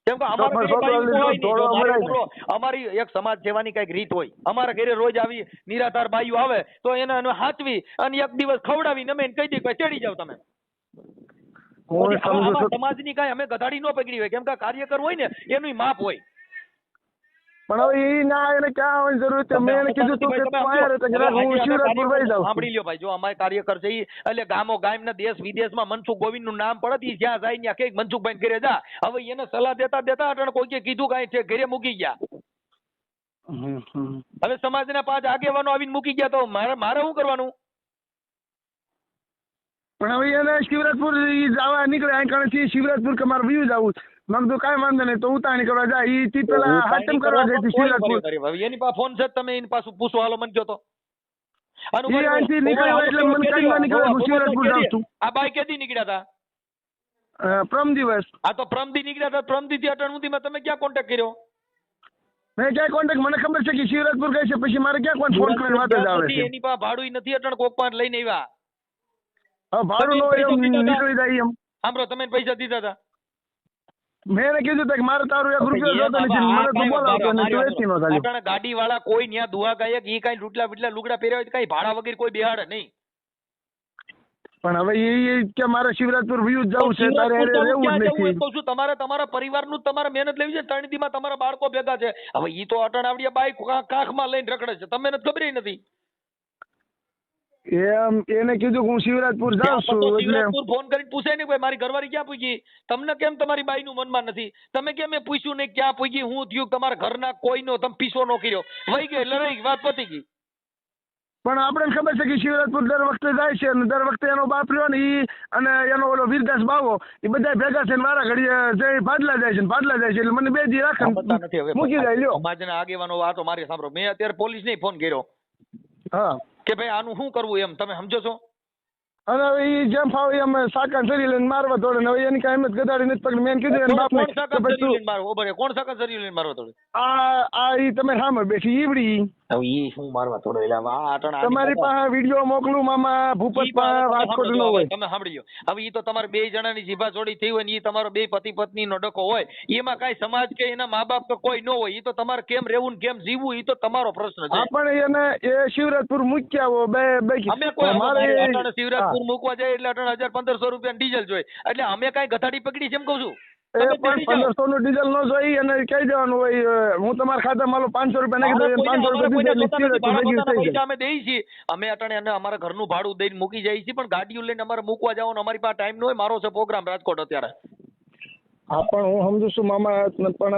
S6: કેમ કે અમારી એક સમાજ સેવાની કઈક રીત હોય. અમારા ઘરે રોજ આવી નિરાધાર બાઈઓ આવે તો એને હાચવી અને એક દિવસ ખવડાવીને અમે કહી દઈએ ચડી જાવ તમે.
S5: હું
S6: પછી
S5: સમજુ
S6: આમાં
S5: છું
S6: સમાજની કાંઈ અમે ગધાડી ન પકડી હોય, કેમ કે કાર્યકર હોય ને એનું માપ હોય.
S5: પણ હવે એ ના એને ક્યાં આવવાની જરૂર છે? મેં એને કીધું તું કે તું આયા રહે તો કે ના, હું શિવરાજપુર વહી જાઉં છું.
S6: સાંભળી લ્યો ભાઈ, જો અમારે કાર્યકર છે ઈ એટલે ગામો ગામના દેશ વિદેશમાં મનસુખ ગોવિંદ નું નામ પડે ઈ જ્યાં જાય ત્યાં કઈક મનસુખભાઈ ઘરે જા. હવે એને સલાહ દેતા દેતા અટાણે કોઈએ કીધું કાંઈ છે ઘરે મૂકી ગયા. હવે સમાજના 5 આગેવાનો આવીને મૂકી ગયા તો મારે શું કરવાનું?
S5: પણ હવે એને શિવરાજપુર ઈ જવા નીકળે અહીં કણથી શિવરાજપુર કે મારે વ્યુ જવું મેં કીધું કાંઈ વાંધો નહીં તો ઉતાણી કરવા જાય ઈ તી પેલા હાચમ કરવા ગઈ હતી શિવરાજપુર.
S6: હવે એની પાસે ફોન છે, તમે એની પાસે પૂછો, હાલો મને કહો તો.
S5: ઈ અહીંથી નીકળ્યો એટલે મને કઈ માં નીકળ્યો હું શિવરાજપુર જાઉં છું.
S6: આ બાઈ કેદી નીકળ્યા હતા?
S5: પ્રમ દિવસ.
S6: આ તો પ્રમદી નીકળ્યા હતા. પ્રમદી થી અટાણ સુધીમાં તમે ક્યાં કોન્ટેક્ટ કર્યો?
S5: મેં ક્યાં કોન્ટેક્ટ, મને ખબર છે કે શિવરાજપુર ગઈ છે, પછી મારે ક્યાં કોણ ફોન કરીને વાત જ આવે છે.
S6: એની પાસે ભાડું નથી અટાણ કોક પાસે લઈને આવ્યા.
S5: હવે ભાડું ન હોય એમ નીકળી જાય એમ.
S6: સાંભળો, તમે પૈસા દીધા હતા?
S5: મેં એને કીધું કે મારે તારું 1 રૂપિયો જોતો નથી, મને તો બોલાવતો નથી, વેચી નો થાય.
S6: અટાણે ગાડી વાળા કોઈ ન્યા દુઆ ગાયક ઈ કાઈ રૂટલા બીટલા લુગડા પહેર્યા હોય કઈ ભાડા વગર કોઈ બેહાડે નહીં.
S5: પણ હવે એ કે મારે શિવરાજપુર વ્યુ જવું છે, તારે એને રહેવું જ નથી.
S6: કહું છું તમારે તમારા પરિવારનું તમારે મહેનત લેવી છે. 3 દીમાં તમારા બાળકો ભેગા છે. હવે ઈ તો અટાણે આવડી બાઈક કાખમાં લઈને રખડે છે, તમને ખબર નથી.
S5: એમ એને કીધું કે હું શિવરાજપુર જાઉં છું એટલે
S6: શિવરાજપુર ફોન કરીને પૂછે ને ભાઈ મારી ઘરવાળી ક્યાં પૂગી, તમને કેમ તમારી બાઈનું મનમાં નથી? તમે કેમ એ પૂછ્યું નહીં ક્યાં પૂગી, હું થયું, તમારા ઘરના કોઈનો તમે પીછો ન કર્યો, વહી ગઈ એટલે રહી વાત પતી ગઈ.
S5: પણ આપણે ખબર છે કે શિવરાજપુર દર વખતે જાય છે અને દર વખતે એનો બાપ રહ્યો ને ઈ અને એનો ઓલો વીરદાસ બાવો એ બધા ભેગા છે ને વારા ઘડીએ જઈ ભાડલા જાય છે ને ભાડલા જાય છે એટલે મને 2 દી રાખે મૂકી જાય. લ્યો
S6: સમાજના આગેવાનો વાતો મારી સાંભળો. મેં અત્યારે પોલીસને ફોન કર્યો
S5: હા
S6: કે ભાઈ આનું શું કરવું એમ, તમે સમજો છો?
S5: અને હવે ઈ જેમ ફાવે એમ સાકાન સરી લઈને મારવા દોડે ને હવે એની કાંઈ હિંમત ગદાડી નથી પકડી. મેં કીધું એને બાપને
S6: કોણ સાકર સરી લઈને મારવો? બરાબર, કોણ સાકર સરી લઈને મારવા દોડે?
S5: આ ઈ તમે સામે બેઠી ઈવડી.
S6: હવે ઈ શું મારવા દોડે? એટલે આ અટાણે
S5: તમારી પાસે વિડીયો મોકલું મામા ભૂપત પાસે રાજકોટ નો હોય.
S6: તમે સાંભળી લો. હવે ઈ તો તમારે 2 જણાની જીભા જોડી થઈ હોય ને ઈ તમારો 2 પતિ પત્ની નો ડકો હોય, એમાં કાંઈ સમાજ કે એના મા બાપ કે કોઈ ન હોય. ઈ તો તમારે કેમ રહેવું ને કેમ જીવવું ઈ તો તમારો પ્રશ્ન છે.
S5: આપણે એને એ શિવરાજપુર મૂક્યા હો બે
S6: અમે કોઈ અટાણે શિવરાજપુર મૂકવા જાય એટલે 1500 રૂપિયા ડીઝલ જોઈએ, એટલે અમે કાંઈ ગધાડી પકડી છે એમ કહું છું.
S5: 1500 નું ડીઝલ નો જોઈ અને કહી દેવાનું હોય હું તમારા ખાતામાં 500 રૂપિયા નાખી દઉં, 500 રૂપિયા
S6: પૈસા અમે દઈએ છીએ. અમે અટાણે અને અમારા ઘરનું ભાડું દઈને મૂકી જઈએ છીએ, પણ ગાડીઓ લઈને અમારે મૂકવા જવાનું અમારી પાસે ટાઈમ ન હોય. મારો છે પ્રોગ્રામ રાજકોટ અત્યારે.
S5: હા પણ હું સમજુ છું મામા, પણ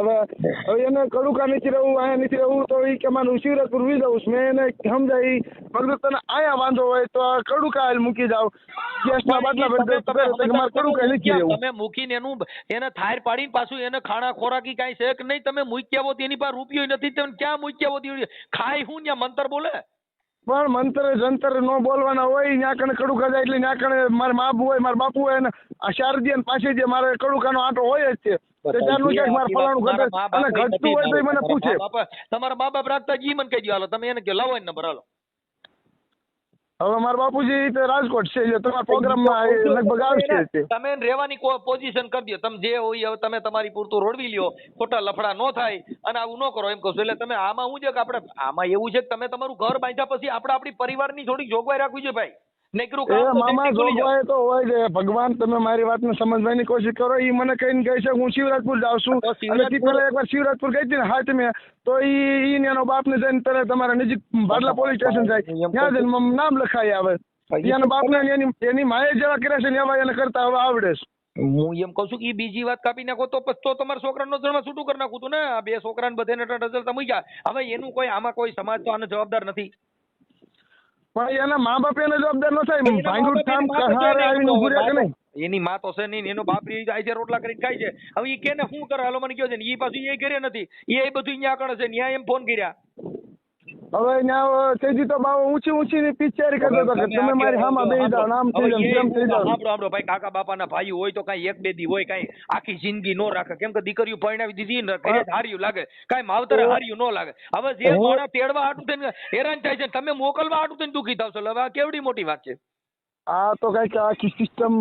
S5: હવે એને કડુકા નથી રહેવું, અહીંયા નથી રહેવું તો એ કે મારું શિવરાજપુર વી જવું. મેં એને સમજાવી મગર તને અહીંયા વાંધો હોય તો કડુકા હાલ મૂકી જાવ, ગેસના બાટલા મારે કડુકા નથી રહેવું.
S6: તમે મૂકીને એનું એને થાર પાડીને પાછું એને ખાણા ખોરાકી કાંઈ છે કે નહીં? તમે મૂક્યા હોત એની પાસે રૂપિયો નથી, તમે ક્યાં મૂક્યા હોત? ખાય હું ત્યાં મંતર બોલે?
S5: પણ મંત્ર જંતર નો બોલવાના હોય. ત્યાં કણે કડુકા જાય એટલે ત્યાં કણે મારે માબુ હોય, મારા બાપુ હોય ને આ શારદી અને પાછી જે મારે કડુકાનો આંટો હોય જ છે. ત્યારનું ક્યાંક મારે ફલાણું ઘટે અને ઘટતું હોય તો મને પૂછે.
S6: તમારા મા બાપ રાખતા જી મને કહી દો, હાલો તમે એને કહો લાવો નંબર, હાલો.
S5: હવે મારા બાપુજી તો રાજકોટ છે એટલે તમારા પ્રોગ્રામમાં લગભગ આવશે.
S6: તમે રહેવાની પોઝિશન કરી દો, તમે જે હોય હવે તમે તમારી પૂરતું રોડવી લ્યો, ખોટા લફડા ન થાય અને આવું ન કરો એમ કહું છું. એટલે તમે આમાં શું છે કે આપણે આમાં એવું છે કે તમે તમારું ઘર બાંધ્યા પછી આપણે આપણી પરિવારની થોડીક જોગવાઈ રાખવી જોઈએ ભાઈ.
S5: મામા જોગવાઈ તો હોય છે. ભગવાન તમે મારી વાતને સમજવાની કોશિશ કરો. ઈ મને કહીને કહે છે હું શિવરાજપુર જાઉં છું અને પેલા એકવાર શિવરાજપુર ગઈ હતી ને હાથ મેં તો ઈ એનો બાપને જઈને તરત તમારા નજીક ભાડલા પોલીસ સ્ટેશન જાય, ત્યાં જઈને નામ લખાઈ આવે. એના બાપને એની માએ જેવા કર્યા છે ને એવા એને કરતા હવે આવડે છે.
S6: હું એમ કઉ છું કે બીજી વાત કાપી નાખો તો તમારા છોકરાનો જન્મ છૂટું કરી નાખું તું ને. આ 2 છોકરાને બધાને રઝળતા મૂક્યા. હવે એનું કોઈ આમાં કોઈ સમાજ તો આને જવાબદાર નથી.
S5: પણ એના મા બાપ એને જવાબદાર ન થાય. ભાંગુડ કામ કહારે આવીને ઉભું રહે કે નહીં?
S6: એની માં તો છે નહીં, એનો બાપ જાય છે રોટલા કરીને ખાય છે. હવે એ કેને શું કરે? હાલો મને કહો છે ને એ પાછું એ ઘરે નથી, એ બધું અહીંયા કરે છે. ન્યા એમ ફોન કર્યા.
S5: હવે ત્યાં તેજી તો બાવો ઊંચી ની પિક્ચર કરતો હતો કે તમે મારી હામાં બેહી જાવ, નામ થઈ જાવ, જેમ થઈ જાવ.
S6: આપણો ભાઈ કાકા બાપાના ભાઈ હોય તો કાંઈ 1-2 દી હોય, કાંઈ આખી જિંદગી નો રાખે. કેમ કે દીકરીઓ પરણાવી દીધી ને ઘરે હાર્યું લાગે, કાંઈ માવતરે હાર્યું ન લાગે. હવે જે મોણા તેડવા હાટું થઈને હેરાન થાય છે તમે મોકલવા હાટું થઈને દુઃખી થાવ છો. હવે આ કેવડી મોટી વાત છે.
S5: આ તો કઈક આખી સિસ્ટમ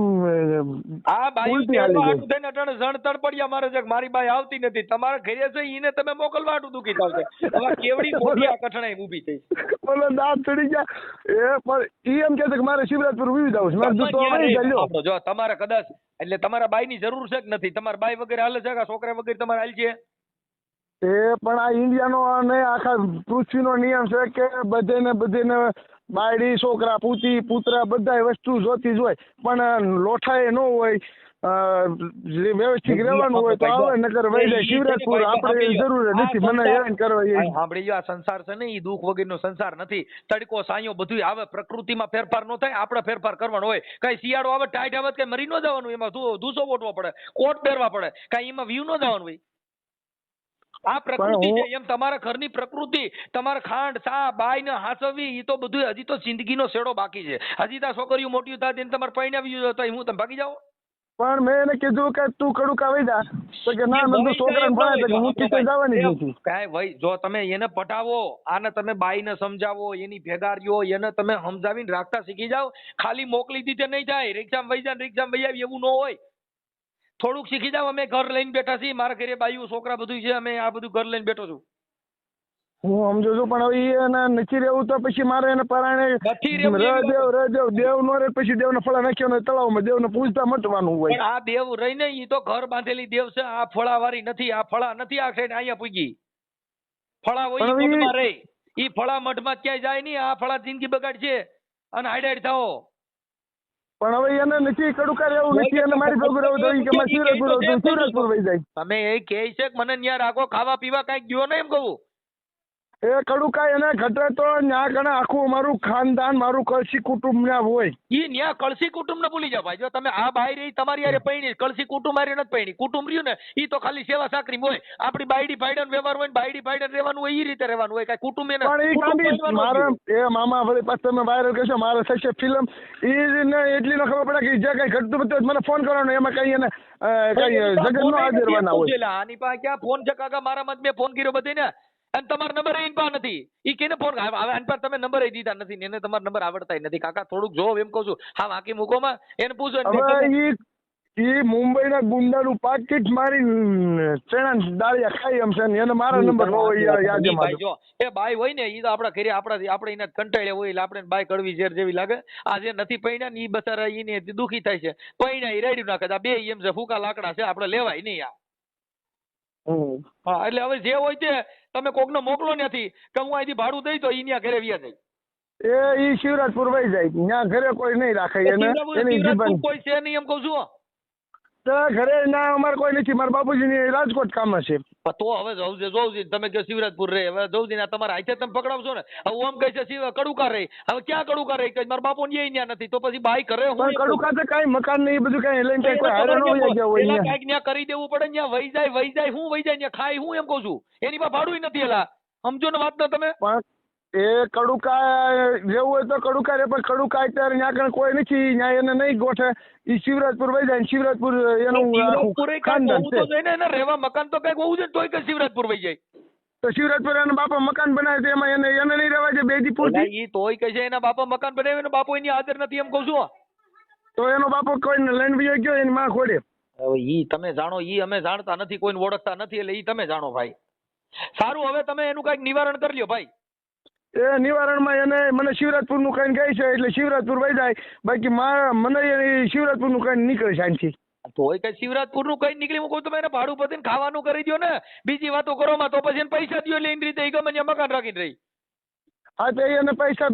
S6: આ બાયું
S5: ઉલટી હાલી
S6: તેડવા
S5: ગઈ.
S6: હાટું થઈને અટાણે જણ તડપડિયા મારે છે કે મારી બાઈ આવતી નથી, તમારા ઘરે છે ઈને તમે મોકલવા હાટું દુખી થાવ છે. હવે કેવડી મોટી આ કઠણાઈ ઊભી થઈ.
S5: બોલો દાંત ચડી ગયા એ પણ ઈ એમ કે છે કે મારે શિવરાજપુર વીવી જવું છે. મેં કીધું તો
S6: તમારે
S5: વહી જા લ્યો.
S6: આપણો જો તમારે કદાચ એટલે તમારા બાઈ ની જરૂર છે કે નથી, તમારા બાઈ વગેરે હાલે છે કે છોકરા વગેરે તમારે હાલ છે?
S5: એ પણ આ ઇન્ડિયાનો અને આખા પૃથ્વીનો નિયમ છે કે બધેને બાયડી છોકરા પૂતી પુત્ર બધા વસ્તુ જોતી જ હોય, પણ લોઠાએ ન હોય વ્યવસ્થિત રહેવાનું હોય તો આવે, નકર વહી જાય શિવરાજપુર. આપણે જરૂર નથી મને હેરાન કરવા એ.
S6: સાંભળી લો, આ સંસાર છે ને એ દુઃખ વગરનો સંસાર નથી. તડકો સાયો બધું આવે, પ્રકૃતિમાં ફેરફાર ન થાય, આપણે ફેરફાર કરવાનો હોય. કઈ શિયાળો આવે ટાઈટ આવે કઈ મરી ન જવાનું, એમાં ધૂસો ઓટવો પડે, કોટ પહેરવા પડે, કઈ એમાં વ્યૂ ન જવાનું હોય. આ પ્રકૃતિ છે, એમ તમારા ઘરની પ્રકૃતિ, તમારા ખાંડ ચા બાઈ ને હાસવી એ તો બધું હજી તો જિંદગીનો છેડો બાકી છે. હજી તો છોકરીઓ મોટી થાય તેને તમારે પરણાવી તો હું તમે ભાગી જાઓ.
S5: પણ મેં એને કીધું કે તું કડુકા વહી જા, તો કે ના મેં છોકરાને ભણાય તો હું કિતે જવાની જ નથી.
S6: કાંઈ ભાઈ જો તમે એને પટાવો, આને તમે બાઈને સમજાવો, એની ભેગા રહ્યો, એને તમે સમજાવીને રાખતા શીખી જાઓ. ખાલી મોકલી દીધે નહીં થાય, રિક્ષામાં વહી જાય રિક્ષામાં વહી આવી એવું ન હોય. થોડુંક શીખી જાવ. અમે ઘર લઈને બેઠા છીએ, મારા ઘરે બાયું છોકરા બધું છે, અમે આ બધું ઘર લઈને બેઠો છું.
S5: હું સમજુ છું, પણ હવે એને નથી રહેવું તો પછી મારે એને પરાણે દેવ દેવ નો રે, પછી દેવને ફળા નાખ્યો ને તળાવમાં દેવને પૂજતા મટવાનું હોય.
S6: પણ આ દેવ રહીને ઈ તો ઘર બાંધેલી દેવ છે, આ ફળાવાળી નથી. આ ફળા નથી આ સાઈડ અહીંયા પૂગી. ફળા હોય ઈ મઠમાં રહે, ઈ ફળા મઠમાં ક્યાંય જાય નહીં. આ ફળા જિંદગી બગાડ છે અને હાઈડ થાઓ.
S5: પણ હવે એને નથી કડુકા રહેવું નથી, એને મારી ભેગું રહેવું તો કે મારે શિવરાજપુર વહી જાય.
S6: તમે એ કહે છે કે મને ન્યા રાખો, ખાવા પીવા કઈક ગયો ને એમ કહું.
S5: એ કડુકા એને ઘટે તો ન્યા કણે આખું અમારું ખાનદાન મારું કળશી કુટુંબ ના હોય.
S6: ઈ ન્યા કળશી કુટુંબ ને ભૂલી જાવ ભાઈ. જો તમે આ બાઈ રહી તમારી હારે પૈણી, કળશી કુટુંબ હારે નથી પૈણી. કુટુંબ રહ્યું ને ઈ તો ખાલી સેવા સાકરી હોય. આપડી બાયડી ભાઈડન વ્યવહાર હોય, બાયડી ભાઈડન રહેવાનું હોય, ઈ રીતે રહેવાનું હોય. કઈ કુટુંબ એને
S5: પણ ઈ કાંદી મારે એ મામા વળી પાછું તમે વાયરલ કરશો મારે થશે ફિલ્મ ઈ ને એટલી ન ખબર પડે કે જે કઈ ઘટતું બધું મને ફોન કરવાનો, એમાં કઈ એને કઈ જગત નો હાજરવાના હોય.
S6: આની પાસે ક્યાં ફોન છે કાકા? મારા મત મેં ફોન કર્યો બધે ને, અને તમારો નંબર એની પાસે નથી. ઈ કેને ફોન આની પાસે તમે નંબર દીધા નથી ને એને તમારો નંબર આવડતા નથી. કાકા થોડુંક જો એમ કહું છું. હા બાકી મૂકોમાં એને પૂછો.
S5: હવે ઈ મુંબઈના ગુંડાનું પાકીટ મારી ચણા દાળિયા ખાઈ એમ છે ને એને મારા નંબર ન હોય યાદ માં.
S6: જો એ બાઈ હોય ને ઈ તો આપણા ઘરે આપણે એને કંટાળ્યા હોય એટલે આપણે બાઈ કડવી ઝેર જેવી લાગે. આ જે નથી પૈણા ને ઈ બચારા ઈને દુખી થાય છે. પૈણા ઈ રેડી નાખે. આ બે એમ છે ફૂકા લાકડા છે, આપણે લેવાય નહીં આ. હા એટલે હવે જે હોય તે તમે કોકને મોકલો નથી કે હું અહીંથી ભાડું દઈ તો ઈ ન્યા ઘરે વ્યા જાય.
S5: એ ઈ શિવરાજપુર વહી જાય, ત્યાં ઘરે કોઈ નહીં રાખે એને. એની જીવન
S6: કોઈ છે નહીં એમ કહું છું.
S5: ઘરે ના અમારે કોઈ નથી. મારા બાપુજી ની રાજકોટ કામ છે.
S6: તો હવે જોઉં તમે કહો શિવરાજપુર રહે, હવે જોઉં તમારા હાથે તમે પકડાવશો ને. હવે ઓમ કહે છે કડુકા રહે, હવે ક્યાં કડુકા રહે? મારા બાપુ ને ત્યાં નથી તો પછી બાઈ કરે હું
S5: કડુકા તો કઈ મકાન નહીં, બધું કઈ લઈને કોઈ હારે ન હોય ગયા હોય.
S6: કઈક ત્યાં કરી દેવું પડે. ત્યાં વહી જાય હું વહી જાય ત્યાં ખાય હું એમ કહું છું. એની પાસે ભાડું નથી. એલા સમજો ને વાત. તમે
S5: પણ એ કડુકા જેવું હોય તો કડુકા રે, પણ કડુકા અત્યારે ત્યાં કોઈ નથી, ત્યાં એને નહીં ગોઠે. ઈ શિવરાજપુર વહી જાય. શિવરાજપુર એનું ખાનદાન છે.
S6: એને રહેવા મકાન તો કઈક હોવું છે તોય કઈ શિવરાજપુર વહી જાય.
S5: તો શિવરાજપુર એના બાપા મકાન બનાવે તો એમાં એને નહીં રહેવા જાય. બેજી પૂછી
S6: ઈ તોય કહે છે એના બાપા મકાન બનાવે, એનો બાપો એની હાજર નથી એમ કહું છું.
S5: તો એનો બાપો કોઈને લઈને વહી ગયો, એની માં ખોડે.
S6: હવે ઈ તમે જાણો, ઈ અમે જાણતા નથી, કોઈને ઓળખતા નથી, એટલે ઈ તમે જાણો ભાઈ. સારું હવે તમે એનું કઈક નિવારણ કરી લ્યો ભાઈ.
S5: એ નિવારણમાં એને મને શિવરાજપુર નું કઈ ગઈ છે એટલે શિવરાજપુર વહી જાય. બાકી મને શિવરાજપુર નું કઈ નીકળે શાંતિ.
S6: તોય કઈ શિવરાજપુર નું કઈ નીકળી. હું કહું તમે એને ભાડું પતીને ખાવાનું કરી દો ને, બીજી વાતો કરો માં તો પછી એને પૈસા દો એટલે એની રીતે ગમે ત્યાં મકાન રાખીને રહી.
S5: હા તો એને પૈસા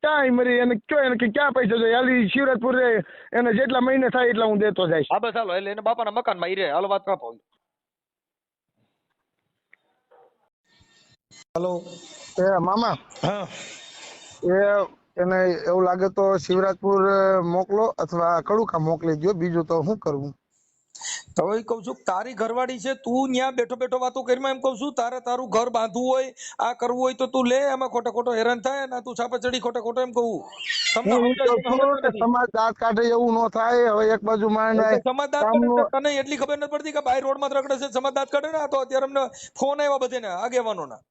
S5: ક્યાં મરી એને કયો એને ક્યાં પૈસા જોઈએ? હાલી શિવરાજપુર રે, એને જેટલા મહિને થાય એટલા હું દેતો જઈશ.
S6: હા બસ હાલો, એટલે એને બાપાના મકાનમાં ઈ રહે. હાલો વાત કાપો.
S2: હેલો
S5: મામા,
S2: હા
S5: એને એવું લાગે તો શિવરાજપુર મોકલો અથવા કડુકા મોકલી દો, બીજું તો શું કરવું?
S2: તો એ કહું છું તારી ઘરવાળી છે, તું ત્યાં બેઠો બેઠો વાતો કરીમાં એમ કહું છું તારું ઘર બાંધવું હોય, આ કરવું હોય તો તું લે, એમાં ખોટો હેરાન થાય ના તું છાપે ચડી ખોટો એમ કહું.
S5: સમાજ દાંત કાઢે એવું ન થાય. હવે એક બાજુ
S2: સમાજ દાંત કાઢે તને એટલી ખબર નથી પડતી કે બાય રોડ માં રખડે છે સમાજ દાંત કાઢે ને. તો અત્યારે અમને ફોન આવ્યા બધે ને આગેવાનો ના.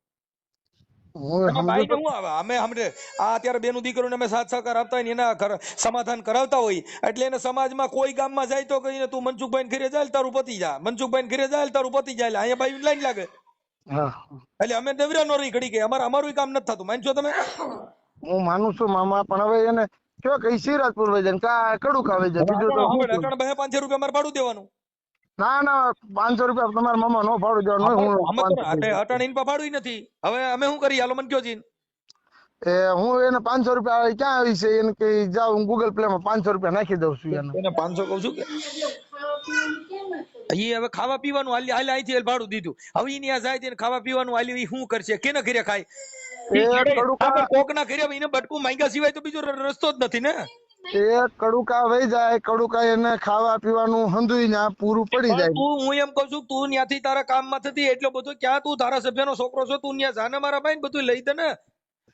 S5: હું
S6: એમાં
S5: સમજુ
S6: બાઈને
S5: તો
S6: હું આવે અમે હમણે આ અત્યારે બેનું દીકરીઓને અમે સાથ સહકાર આપતા હોય ને એના સમાધાન કરાવતા હોય એટલે એને સમાજમાં કોઈ ગામમાં જાય તો કહીને તું મનસુખભાઈ ઘરે જાય તારું પતી જા, મનસુખભાઈ ઘરે જાય તારું પતી જાય, એટલે અહીંયા બાઈ લાઈન લાગે.
S5: હા
S6: એટલે અમે નવરા નો રહી ઘડી કે અમારું કામ નથી થતું, માનશો તમે?
S5: હું માનું છું મામા, પણ હવે એને કયો કઈ શિવરાજપુર વઈ જાય ને કા કડુકા વઈ જાય, બીજું તો શું કરું?
S6: 500 રૂપિયા અમારે ભાડું દેવાનું.
S5: ના ના 500 રૂપિયા તમારા મામા નો ભાડું દેવાનું હોય, હું 500
S6: અટાણે ઇનપા ભાડું નથી. હવે અમે શું કરીએ? હાલો મને કયો જીન.
S5: હું એને 500 રૂપિયા આવે ક્યાં આવી છે એને કઈ જાવ, હું ગૂગલ પ્લે માં 500 રૂપિયા નાખી દઉં છું એને.
S6: એને 500 કહું છું કે ઈ હવે ખાવા પીવાનું હાલ અહીંથી ભાડું દીધું, હવે ઈ ત્યાં જાય તેને ખાવા પીવાનું હાલ્યું, ઈ શું કરશે? કેના ઘરે ખાય? કોકના ઘરે એને બટકું માંગ્યા સિવાય તો બીજો રસ્તો જ નથી ને.
S5: એ કડુકા વઈ જાય, કડુકા એને ખાવા પીવાનું હંધુઈ ના પૂરું પડી જાય.
S6: હું એમ કઉ છું તું ત્યાંથી તારા કામમાં થતી એટલો બધો ક્યાં તું ધારાસભ્યનો છોકરો છો, તું ત્યાં જાને મારા ભાઈ બધું લઈ દે ને,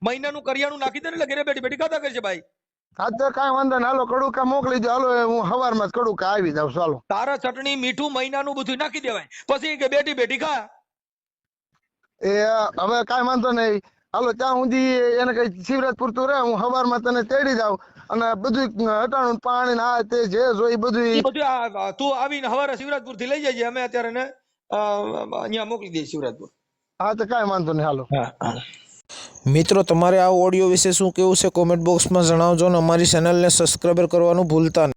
S6: મહિનાનું કરિયાણું નાખી દે ને, એટલે ઘરે બેઠી બેઠી ખાતા કરશે ભાઈ.
S5: હા તો કાંઈ વાંધો નહીં, હાલો કડુકા મોકલી દો, હાલો હું સવારમાં જ કડુકા આવી જાઉં. ચાલો
S6: તારા ચટણી મીઠું મહિનાનું બધું નાખી દેવાય, પછી કે બેઠી બેઠી ખા.
S5: એ હવે કાંઈ વાંધો નહીં, હાલો ત્યાં સુધી એને કઈ શિવરાજપુર તું રહે, હું સવારમાં તને તેડી જાઉં અને બધું હટાણું પાણી આ તે જે જોઈ બધું
S6: તું આવીને સવારે શિવરાજપુર થી લઈ જજે, અમે અત્યારે ને અહીંયા મોકલી દઈએ શિવરાજપુર.
S5: હા તો કાંઈ વાંધો નહીં, હાલો.
S3: મિત્રો તમારે આ ઓડિયો વિશે શું કહેવું છે કોમેન્ટ બોક્સમાં જણાવજો અને અમારી ચેનલને સબસ્ક્રાઈબ કરવાનું ભૂલતા નહીં.